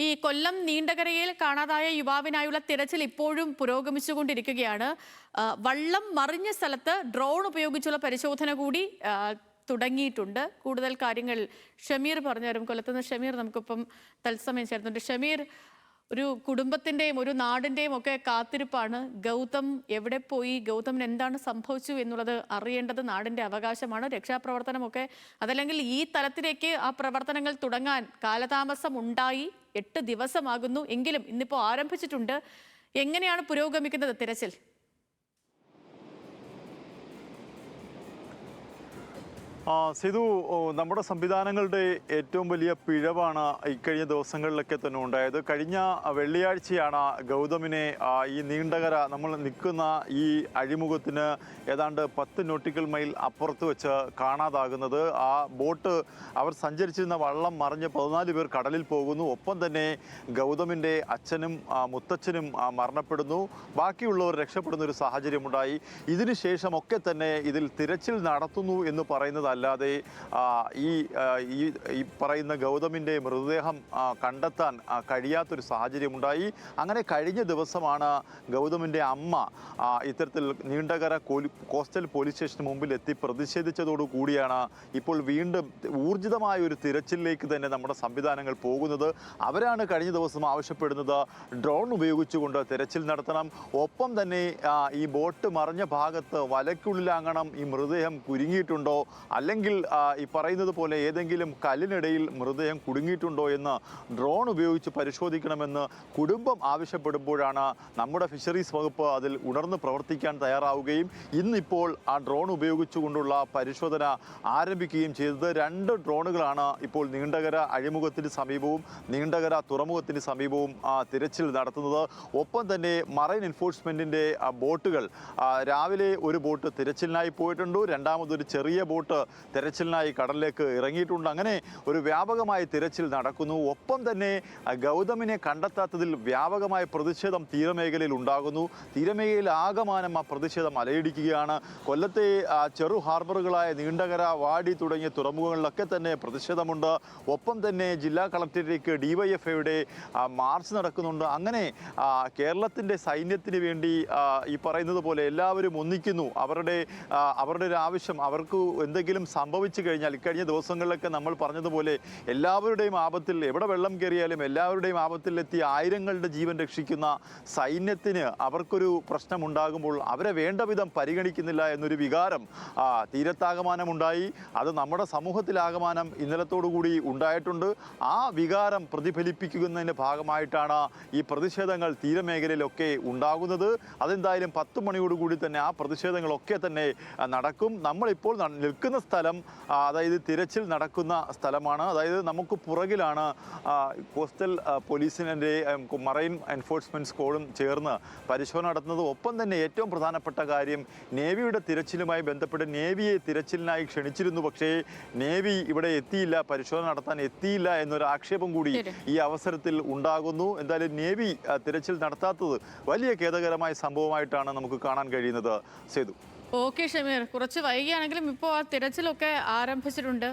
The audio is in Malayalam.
ഈ കൊല്ലം നീണ്ടകരയിൽ കാണാതായ യുവാവിനായുള്ള തിരച്ചിൽ ഇപ്പോഴും പുരോഗമിച്ചുകൊണ്ടിരിക്കുകയാണ്. വള്ളം മറിഞ്ഞ സ്ഥലത്ത് ഡ്രോൺ ഉപയോഗിച്ചുള്ള പരിശോധന കൂടി തുടങ്ങിയിട്ടുണ്ട്. കൂടുതൽ കാര്യങ്ങൾ ഷമീർ പറഞ്ഞുതരും. കൊല്ലത്തുനിന്ന് ഷമീർ നമുക്കിപ്പം തത്സമയം ചേർന്നുണ്ട്. ഷമീർ, ഒരു കുടുംബത്തിന്റെയും ഒരു നാടിന്റെയും ഒക്കെ കാത്തിരിപ്പാണ്. ഗൗതം എവിടെ പോയി, ഗൗതമിന് എന്താണ് സംഭവിച്ചു എന്നുള്ളത് അറിയേണ്ടത് നാടിന്റെ അവകാശമാണ്. രക്ഷാപ്രവർത്തനമൊക്കെ അതല്ലെങ്കിൽ ഈ തലത്തിലേക്ക് ആ പ്രവർത്തനങ്ങൾ തുടങ്ങാൻ കാലതാമസം ഉണ്ടായി. 8 ദിവസമാകുന്നു. എങ്കിലും ഇന്നിപ്പോൾ ആരംഭിച്ചിട്ടുണ്ട്. എങ്ങനെയാണ് പുരോഗമിക്കുന്നത് തിരച്ചിൽ? സിധു, നമ്മുടെ സംവിധാനങ്ങളുടെ ഏറ്റവും വലിയ പിഴവാണ് ഇക്കഴിഞ്ഞ ദിവസങ്ങളിലൊക്കെ തന്നെ ഉണ്ടായത്. കഴിഞ്ഞ വെള്ളിയാഴ്ചയാണ് ഗൗതമിനെ ഈ നീണ്ടകര നമ്മൾ നിൽക്കുന്ന ഈ അഴിമുഖത്തിന് ഏതാണ്ട് 10 നോട്ടിക്കൽ മൈൽ അപ്പുറത്ത് വെച്ച് കാണാതാകുന്നത്. ആ ബോട്ട് അവർ സഞ്ചരിച്ചിരുന്ന വള്ളം മറിഞ്ഞ് 14 പേർ കടലിൽ പോകുന്നു. ഒപ്പം തന്നെ ഗൗതമിൻ്റെ അച്ഛനും മുത്തച്ഛനും മരണപ്പെടുന്നു. ബാക്കിയുള്ളവർ രക്ഷപ്പെടുന്ന ഒരു സാഹചര്യമുണ്ടായി. ഇതിനുശേഷമൊക്കെ തന്നെ ഇതിൽ തിരച്ചിൽ നടത്തുന്നു എന്ന് പറയുന്നത് അല്ലാതെ ഈ പറയുന്ന ഗൗതമിൻ്റെ മൃതദേഹം കണ്ടെത്താൻ കഴിയാത്തൊരു സാഹചര്യമുണ്ടായി. അങ്ങനെ കഴിഞ്ഞ ദിവസമാണ് ഗൗതമിൻ്റെ അമ്മ ഇത്തരത്തിൽ നീണ്ടകര കോസ്റ്റൽ പോലീസ് സ്റ്റേഷന് മുമ്പിൽ എത്തി പ്രതിഷേധിച്ചതോടുകൂടിയാണ് ഇപ്പോൾ വീണ്ടും ഊർജിതമായ ഒരു തിരച്ചിലിലേക്ക് തന്നെ നമ്മുടെ സംവിധാനങ്ങൾ പോകുന്നത്. അവരാണ് കഴിഞ്ഞ ദിവസം ആവശ്യപ്പെടുന്നത് ഡ്രോൺ ഉപയോഗിച്ചുകൊണ്ട് തിരച്ചിൽ നടത്തണം. ഒപ്പം തന്നെ ഈ ബോട്ട് മറിഞ്ഞ ഭാഗത്ത് വലയ്ക്കുള്ളിലാങ്ങണം ഈ മൃതദേഹം കുരുങ്ങിയിട്ടുണ്ടോ, അല്ലെങ്കിൽ ഈ പറയുന്നത് പോലെ ഏതെങ്കിലും കല്ലിനിടയിൽ മൃതദേഹം കുടുങ്ങിയിട്ടുണ്ടോ എന്ന് ഡ്രോൺ ഉപയോഗിച്ച് പരിശോധിക്കണമെന്ന് കുടുംബം ആവശ്യപ്പെടുമ്പോഴാണ് നമ്മുടെ ഫിഷറീസ് വകുപ്പ് അതിൽ ഉണർന്ന് പ്രവർത്തിക്കാൻ തയ്യാറാവുകയും ഇന്നിപ്പോൾ ആ ഡ്രോൺ ഉപയോഗിച്ചുകൊണ്ടുള്ള പരിശോധന ആരംഭിക്കുകയും ചെയ്തത്. 2 ഡ്രോണുകളാണ് ഇപ്പോൾ നീണ്ടകര അഴിമുഖത്തിന് സമീപവും നീണ്ടകര തുറമുഖത്തിന് സമീപവും തിരച്ചിൽ നടത്തുന്നത്. ഒപ്പം തന്നെ മറൈൻ എൻഫോഴ്സ്മെൻറ്റിൻ്റെ ബോട്ടുകൾ രാവിലെ ഒരു ബോട്ട് തിരച്ചിലിനായി പോയിട്ടുണ്ട്. രണ്ടാമതൊരു ചെറിയ ബോട്ട് തിരച്ചിലിനായി കടലിലേക്ക് ഇറങ്ങിയിട്ടുണ്ട്. അങ്ങനെ ഒരു വ്യാപകമായ തിരച്ചിൽ നടക്കുന്നു. ഒപ്പം തന്നെ ഗൗതമിനെ കണ്ടെത്താത്തതിൽ വ്യാപകമായ പ്രതിഷേധം തീരമേഖലയിൽ ഉണ്ടാകുന്നു. തീരമേഖലയിൽ ആകമാനം ആ പ്രതിഷേധം അലയടിക്കുകയാണ്. കൊല്ലത്തെ ചെറു ഹാർബറുകളായ നീണ്ടകര, വാടി തുടങ്ങിയ തുറമുഖങ്ങളിലൊക്കെ തന്നെ പ്രതിഷേധമുണ്ട്. ഒപ്പം തന്നെ ജില്ലാ കളക്ടറേറ്റിലേക്ക് DYFIയുടെ മാർച്ച് നടക്കുന്നുണ്ട്. അങ്ങനെ കേരളത്തിൻ്റെ സൈന്യത്തിന് വേണ്ടി ഈ പറയുന്നത് പോലെ എല്ലാവരും ഒന്നിക്കുന്നു. അവരുടെ ഒരു ആവശ്യം, അവർക്ക് എന്തെങ്കിലും സംഭവിച്ചു കഴിഞ്ഞാൽ ഇക്കഴിഞ്ഞ ദിവസങ്ങളിലൊക്കെ നമ്മൾ പറഞ്ഞതുപോലെ എല്ലാവരുടെയും ആപത്തിൽ, എവിടെ വെള്ളം കയറിയാലും എല്ലാവരുടെയും ആപത്തിലെത്തി ആയിരങ്ങളുടെ ജീവൻ രക്ഷിക്കുന്ന സൈന്യത്തിന് അവർക്കൊരു പ്രശ്നമുണ്ടാകുമ്പോൾ അവരെ വേണ്ട വിധം പരിഗണിക്കുന്നില്ല എന്നൊരു വികാരം തീരത്താകമാനമുണ്ടായി. അത് നമ്മുടെ സമൂഹത്തിലാകമാനം ഇന്നലത്തോടുകൂടി ഉണ്ടായിട്ടുണ്ട്. ആ വികാരം പ്രതിഫലിപ്പിക്കുന്നതിൻ്റെ ഭാഗമായിട്ടാണ് ഈ പ്രതിഷേധങ്ങൾ തീരമേഖലയിലൊക്കെ ഉണ്ടാകുന്നത്. അതെന്തായാലും 10 മണിയോടുകൂടി തന്നെ ആ പ്രതിഷേധങ്ങളൊക്കെ തന്നെ നടക്കും. നമ്മളിപ്പോൾ നിൽക്കുന്ന സ്ഥലം, അതായത് തിരച്ചിൽ നടക്കുന്ന സ്ഥലമാണ്. അതായത് നമുക്ക് പുറകിലാണ് കോസ്റ്റൽ പോലീസിൻ്റെ മറൈൻ എൻഫോഴ്സ്മെൻറ്റ് സ്ക്വാഡും ചേർന്ന് പരിശോധന നടത്തുന്നത്. ഒപ്പം തന്നെ ഏറ്റവും പ്രധാനപ്പെട്ട കാര്യം, നേവിയുടെ തിരച്ചിലുമായി ബന്ധപ്പെട്ട് നേവിയെ തിരച്ചിലിനായി ക്ഷണിച്ചിരുന്നു. പക്ഷേ നേവി ഇവിടെ എത്തിയില്ല, പരിശോധന നടത്താൻ എത്തിയില്ല എന്നൊരു ആക്ഷേപം കൂടി ഈ അവസരത്തിൽ ഉണ്ടാകുന്നു. എന്തായാലും നേവി തിരച്ചിൽ നടത്താത്തത് വലിയ ഖേദകരമായ സംഭവമായിട്ടാണ് നമുക്ക് കാണാൻ കഴിയുന്നത്. സേതു. ഓക്കെ ഷമീർ, കുറച്ച് വൈകിയാണെങ്കിലും ഇപ്പോൾ ആ തിരച്ചിലൊക്കെ ആരംഭിച്ചിട്ടുണ്ട്.